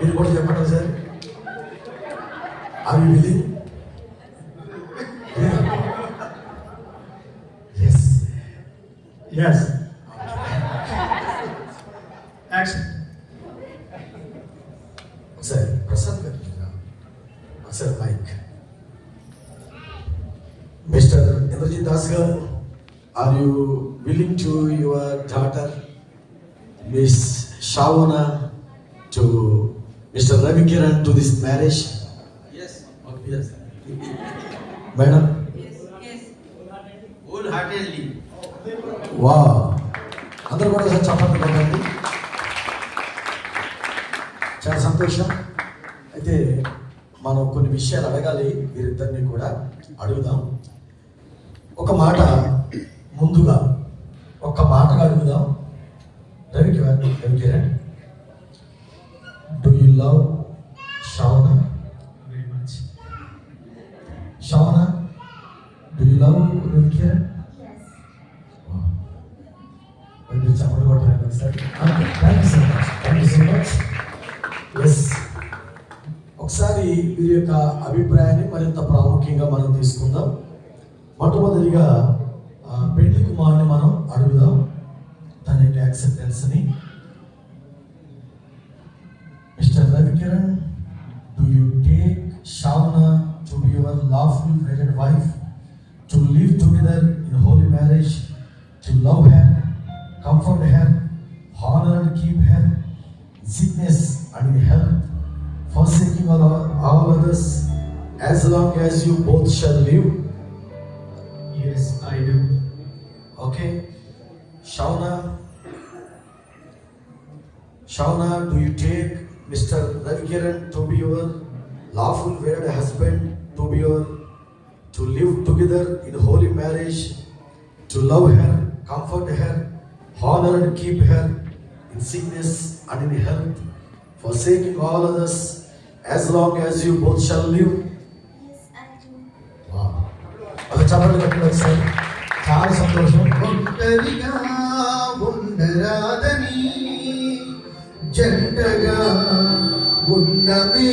మీరు కూడా చెప్పండి sir. Are you willing? Yes yes. Action. ఒకసారి ప్రసాద్ గారు ఒకసారి mike. Mister Indrajit Das garu, are you willing to your daughter miss Shavana to Mr. Ravi Kiran to this marriage? Yes. Okay, yes. Madam? Yes, yes. Wholeheartedly. Wow. అందరూ కూడా sir చెప్పండి కొట్టండి. చాలా సంతోషం. అయితే మనం కొన్ని విషయాలు అడగాలి, వీరిద్దరిని కూడా అడుగుదాం. ఒక మాట ముందుగా ఒక్క మాటగా అడుగుదాం. Ravi Kiran, do you love Shavana? Very much. Shavana, do you love Ravi Kiran? Yes. Wow. మీరు చెప్పండి కొట్టండి sir. Thank you so much, thank you so much. Yes, ఒకసారి వీరి యొక్క అభిప్రాయాన్ని మరింత ప్రాముఖ్యంగా మనం తీసుకుందాం. మొట్టమొదటిగా పెళ్లి కుమారుని మనం అడుగుదాం తన యొక్క యాక్సెప్టెన్స్ని. Mister Ravi Kiran, do you take Shavana to be your lawful wedded wife, to live together in holy marriage, to love her, comfort her, honor and keep her in sickness and in health, forsaking all others, as long as you both shall live? Yes, I do. Okay. Shavana, do you take Mr. Ravi Kiran to be your lawful wedded husband, to live together in holy marriage, to love her, comfort her, honor and keep her in sickness and in health, forsaking all others, as long as you both shall live? Yes, I do. Wow. అది చెప్పండి కట్టండి sir. చాలా సంతోషం. ఒంటరిగా ఉండరాదని జంటగా ఉన్నమే